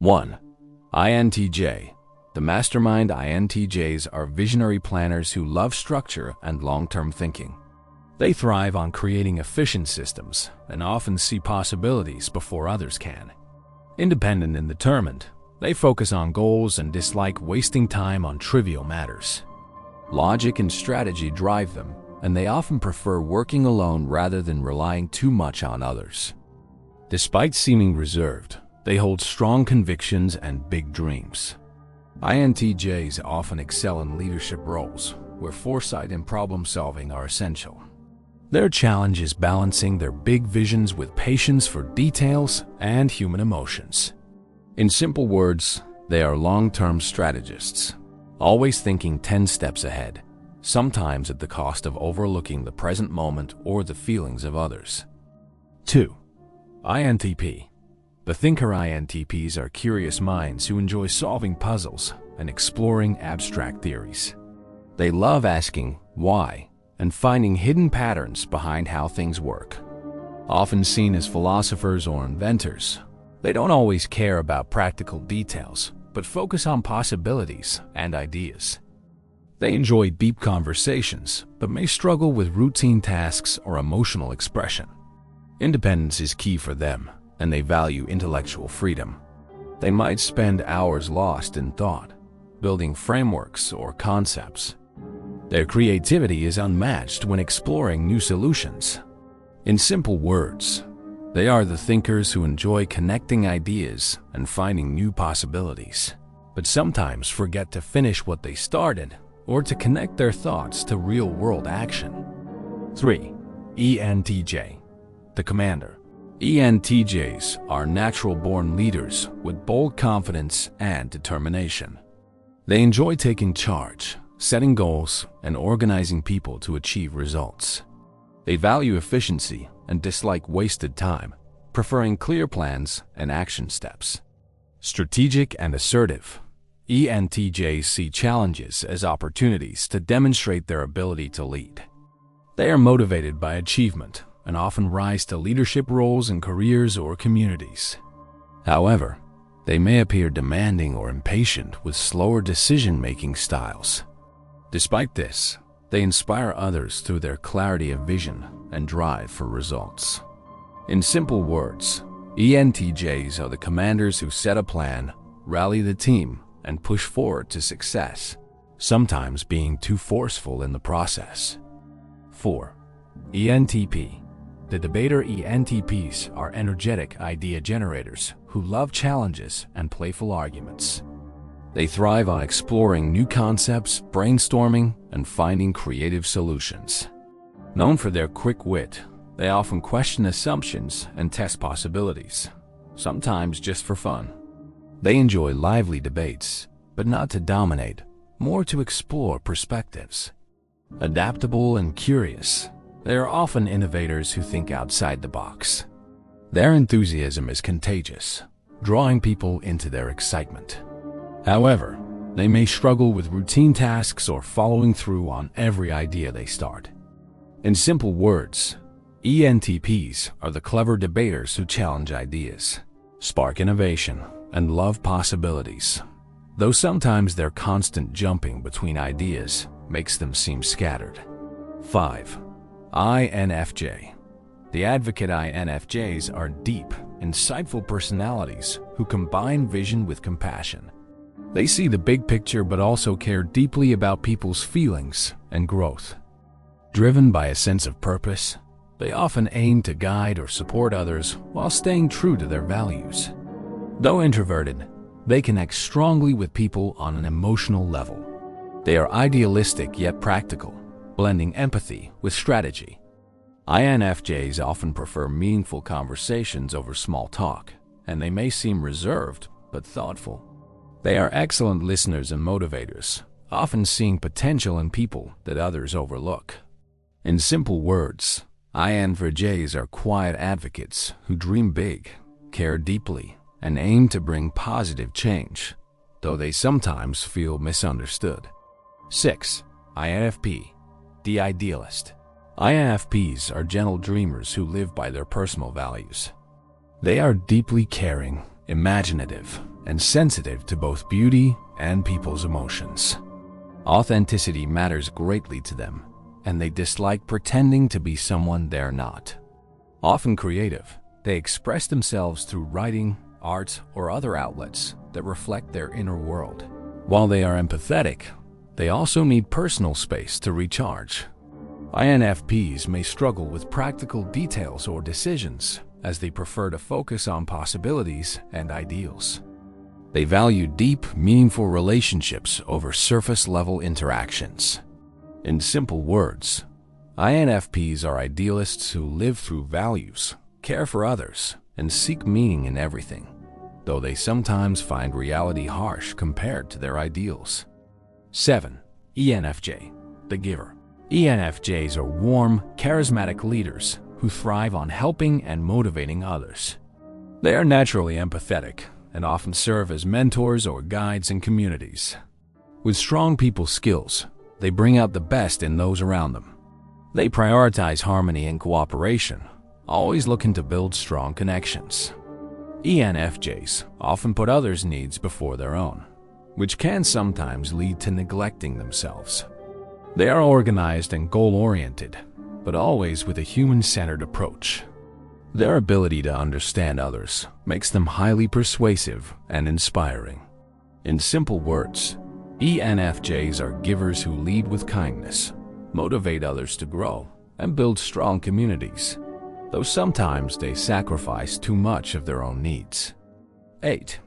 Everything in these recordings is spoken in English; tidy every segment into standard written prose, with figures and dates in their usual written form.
1. INTJ. The mastermind INTJs are visionary planners who love structure and long-term thinking. They thrive on creating efficient systems and often see possibilities before others can. Independent and determined, they focus on goals and dislike wasting time on trivial matters. Logic and strategy drive them, and they often prefer working alone rather than relying too much on others. Despite seeming reserved, they hold strong convictions and big dreams. INTJs often excel in leadership roles, where foresight and problem-solving are essential. Their challenge is balancing their big visions with patience for details and human emotions. In simple words, they are long-term strategists, always thinking 10 steps ahead, sometimes at the cost of overlooking the present moment or the feelings of others. 2. INTP. The thinker INTPs are curious minds who enjoy solving puzzles and exploring abstract theories. They love asking why and finding hidden patterns behind how things work. Often seen as philosophers or inventors, they don't always care about practical details, but focus on possibilities and ideas. They enjoy deep conversations, but may struggle with routine tasks or emotional expression. Independence is key for them, and they value intellectual freedom. They might spend hours lost in thought, building frameworks or concepts. Their creativity is unmatched when exploring new solutions. In simple words, they are the thinkers who enjoy connecting ideas and finding new possibilities, but sometimes forget to finish what they started or to connect their thoughts to real-world action. 3. ENTJ. The commander. ENTJs are natural-born leaders with bold confidence and determination. They enjoy taking charge, setting goals, and organizing people to achieve results. They value efficiency and dislike wasted time, preferring clear plans and action steps. Strategic and assertive, ENTJs see challenges as opportunities to demonstrate their ability to lead. They are motivated by achievement and often rise to leadership roles in careers or communities. However, they may appear demanding or impatient with slower decision-making styles. Despite this, they inspire others through their clarity of vision and drive for results. In simple words, ENTJs are the commanders who set a plan, rally the team, and push forward to success, sometimes being too forceful in the process. 4. ENTP. The debater ENTPs are energetic idea generators who love challenges and playful arguments. They thrive on exploring new concepts, brainstorming, and finding creative solutions. Known for their quick wit, they often question assumptions and test possibilities, sometimes just for fun. They enjoy lively debates, but not to dominate, more to explore perspectives. Adaptable and curious, they are often innovators who think outside the box. Their enthusiasm is contagious, drawing people into their excitement. However, they may struggle with routine tasks or following through on every idea they start. In simple words, ENTPs are the clever debaters who challenge ideas, spark innovation, and love possibilities, though sometimes their constant jumping between ideas makes them seem scattered. 5. INFJ. The advocate INFJs are deep, insightful personalities who combine vision with compassion. They see the big picture but also care deeply about people's feelings and growth. Driven by a sense of purpose, they often aim to guide or support others while staying true to their values. Though introverted, they connect strongly with people on an emotional level. They are idealistic yet practical, blending empathy with strategy. INFJs often prefer meaningful conversations over small talk, and they may seem reserved but thoughtful. They are excellent listeners and motivators, often seeing potential in people that others overlook. In simple words, INFJs are quiet advocates who dream big, care deeply, and aim to bring positive change, though they sometimes feel misunderstood. 6. INFP. The idealist. INFPs are gentle dreamers who live by their personal values. They are deeply caring, imaginative, and sensitive to both beauty and people's emotions. Authenticity matters greatly to them, and they dislike pretending to be someone they're not. Often creative, they express themselves through writing, art, or other outlets that reflect their inner world. While they are empathetic, they also need personal space to recharge. INFPs may struggle with practical details or decisions, as they prefer to focus on possibilities and ideals. They value deep, meaningful relationships over surface-level interactions. In simple words, INFPs are idealists who live through values, care for others, and seek meaning in everything, though they sometimes find reality harsh compared to their ideals. 7. ENFJ, the giver. ENFJs are warm, charismatic leaders who thrive on helping and motivating others. They are naturally empathetic and often serve as mentors or guides in communities. With strong people skills, they bring out the best in those around them. They prioritize harmony and cooperation, always looking to build strong connections. ENFJs often put others' needs before their own, which can sometimes lead to neglecting themselves. They are organized and goal-oriented, but always with a human-centered approach. Their ability to understand others makes them highly persuasive and inspiring. In simple words, ENFJs are givers who lead with kindness, motivate others to grow, and build strong communities, though sometimes they sacrifice too much of their own needs. 8.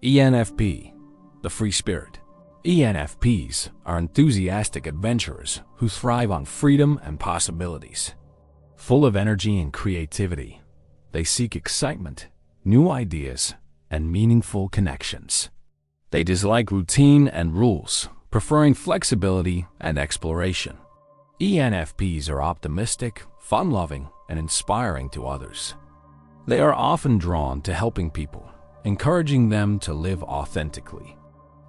ENFP, the free spirit. ENFPs are enthusiastic adventurers who thrive on freedom and possibilities. Full of energy and creativity, they seek excitement, new ideas, and meaningful connections. They dislike routine and rules, preferring flexibility and exploration. ENFPs are optimistic, fun-loving, and inspiring to others. They are often drawn to helping people, encouraging them to live authentically.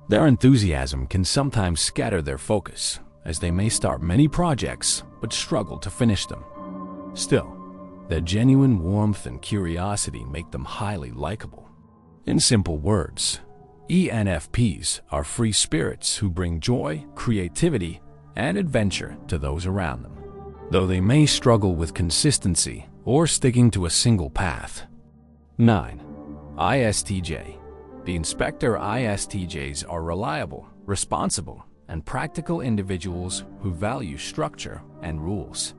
Their enthusiasm can sometimes scatter their focus, as they may start many projects but struggle to finish them. Still, their genuine warmth and curiosity make them highly likable. In simple words, ENFPs are free spirits who bring joy, creativity, and adventure to those around them, though they may struggle with consistency or sticking to a single path. 9. ISTJ. The Inspector ISTJs are reliable, responsible, and practical individuals who value structure and rules.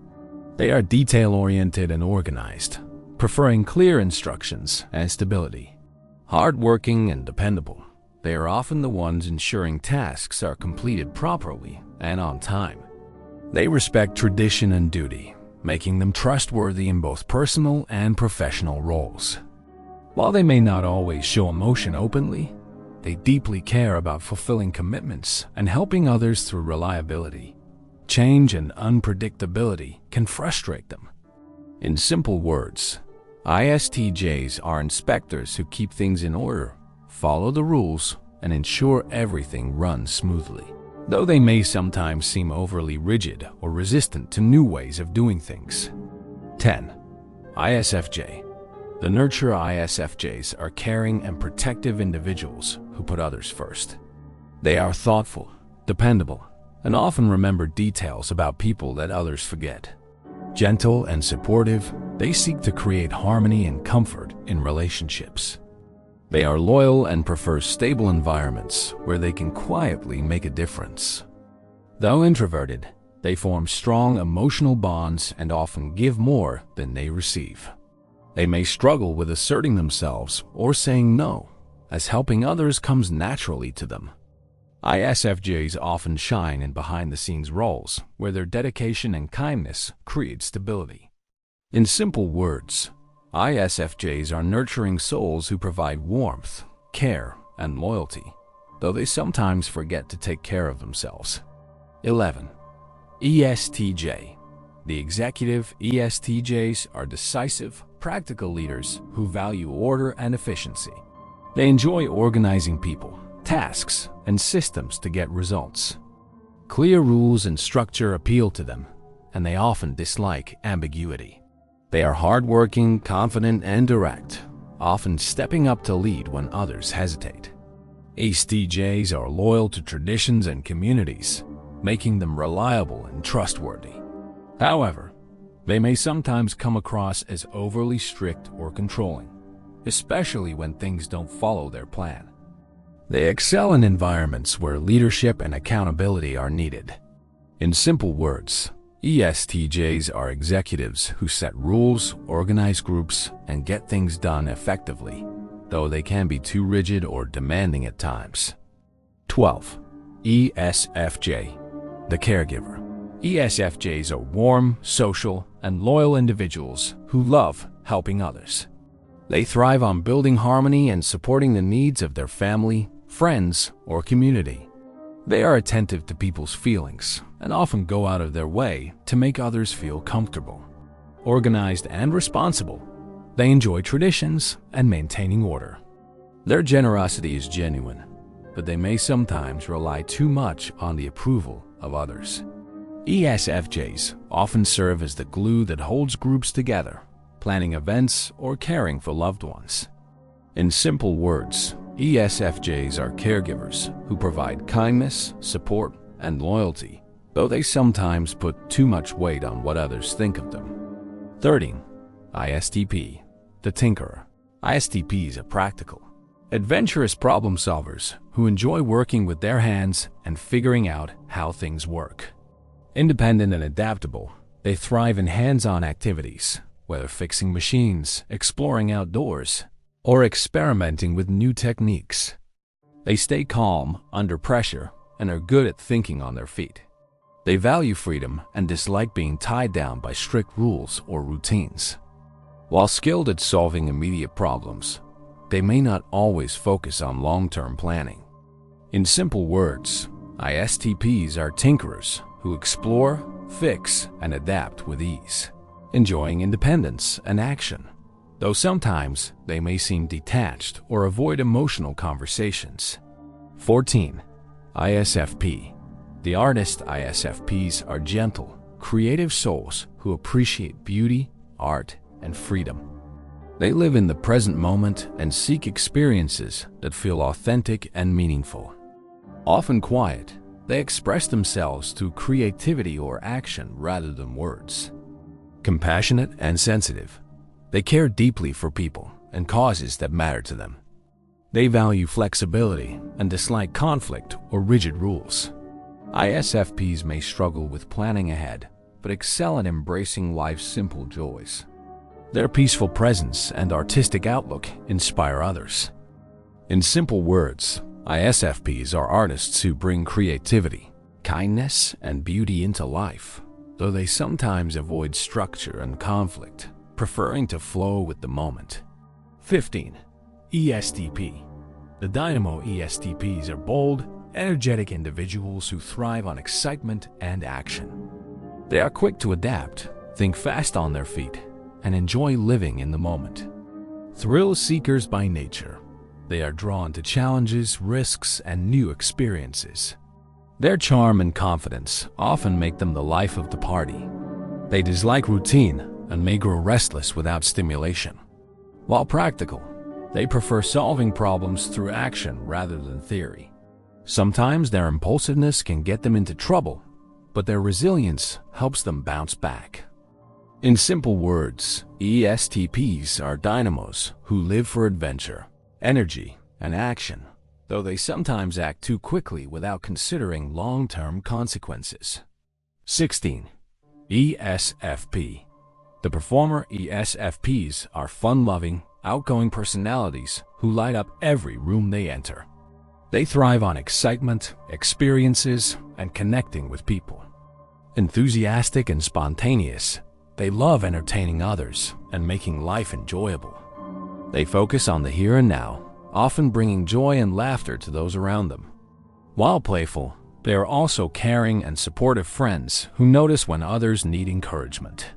They are detail-oriented and organized, preferring clear instructions and stability. Hardworking and dependable, they are often the ones ensuring tasks are completed properly and on time. They respect tradition and duty, making them trustworthy in both personal and professional roles. While they may not always show emotion openly, they deeply care about fulfilling commitments and helping others through reliability. Change and unpredictability can frustrate them. In simple words, ISTJs are inspectors who keep things in order, follow the rules, and ensure everything runs smoothly, though they may sometimes seem overly rigid or resistant to new ways of doing things. 10. ISFJ. The nurturer ISFJs are caring and protective individuals who put others first. They are thoughtful, dependable, and often remember details about people that others forget. Gentle and supportive, they seek to create harmony and comfort in relationships. They are loyal and prefer stable environments where they can quietly make a difference. Though introverted, they form strong emotional bonds and often give more than they receive. They may struggle with asserting themselves or saying no, as helping others comes naturally to them. ISFJs often shine in behind-the-scenes roles where their dedication and kindness create stability. In simple words, ISFJs are nurturing souls who provide warmth, care, and loyalty, though they sometimes forget to take care of themselves. 11. ESTJ. The executive ESTJs are decisive, practical leaders who value order and efficiency. They enjoy organizing people, tasks, and systems to get results. Clear rules and structure appeal to them, and they often dislike ambiguity. They are hardworking, confident, and direct, often stepping up to lead when others hesitate. ESTJs are loyal to traditions and communities, making them reliable and trustworthy. However, they may sometimes come across as overly strict or controlling, especially when things don't follow their plan. They excel in environments where leadership and accountability are needed. In simple words, ESTJs are executives who set rules, organize groups, and get things done effectively, though they can be too rigid or demanding at times. 12. ESFJ, the caregiver. ESFJs are warm, social, and loyal individuals who love helping others. They thrive on building harmony and supporting the needs of their family, friends, or community. They are attentive to people's feelings and often go out of their way to make others feel comfortable. Organized and responsible, they enjoy traditions and maintaining order. Their generosity is genuine, but they may sometimes rely too much on the approval of others. ESFJs often serve as the glue that holds groups together, planning events or caring for loved ones. In simple words, ESFJs are caregivers who provide kindness, support, and loyalty, though they sometimes put too much weight on what others think of them. 13. ISTP, the tinkerer. ISTPs are practical, adventurous problem solvers who enjoy working with their hands and figuring out how things work. Independent and adaptable, they thrive in hands-on activities, whether fixing machines, exploring outdoors, or experimenting with new techniques. They stay calm under pressure and are good at thinking on their feet. They value freedom and dislike being tied down by strict rules or routines. While skilled at solving immediate problems, they may not always focus on long-term planning. In simple words, ISTPs are tinkerers who explore, fix, and adapt with ease, enjoying independence and action, though sometimes they may seem detached or avoid emotional conversations. 14. ISFP. The artist. ISFPs are gentle, creative souls who appreciate beauty, art, and freedom. They live in the present moment and seek experiences that feel authentic and meaningful. Often quiet, they express themselves through creativity or action rather than words. Compassionate and sensitive, they care deeply for people and causes that matter to them. They value flexibility and dislike conflict or rigid rules. ISFPs may struggle with planning ahead, but excel at embracing life's simple joys. Their peaceful presence and artistic outlook inspire others. In simple words, ISFPs are artists who bring creativity, kindness, and beauty into life, though they sometimes avoid structure and conflict, preferring to flow with the moment. 15. ESTP. The dynamo. ESTPs are bold, energetic individuals who thrive on excitement and action. They are quick to adapt, think fast on their feet, and enjoy living in the moment. Thrill seekers by nature, they are drawn to challenges, risks, and new experiences. Their charm and confidence often make them the life of the party. They dislike routine and may grow restless without stimulation. While practical, they prefer solving problems through action rather than theory. Sometimes their impulsiveness can get them into trouble, but their resilience helps them bounce back. In simple words, ESTPs are dynamos who live for adventure, energy, and action, though they sometimes act too quickly without considering long-term consequences. 16. ESFP. The performer. ESFPs are fun-loving, outgoing personalities who light up every room they enter. They thrive on excitement, experiences, and connecting with people. Enthusiastic and spontaneous, they love entertaining others and making life enjoyable. They focus on the here and now, often bringing joy and laughter to those around them. While playful, they are also caring and supportive friends who notice when others need encouragement.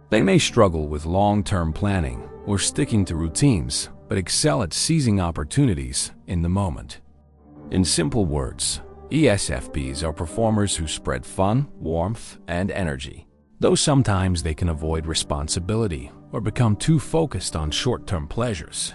They may struggle with long-term planning or sticking to routines, but excel at seizing opportunities in the moment. In simple words, ESFPs are performers who spread fun, warmth, and energy, though sometimes they can avoid responsibility or become too focused on short-term pleasures.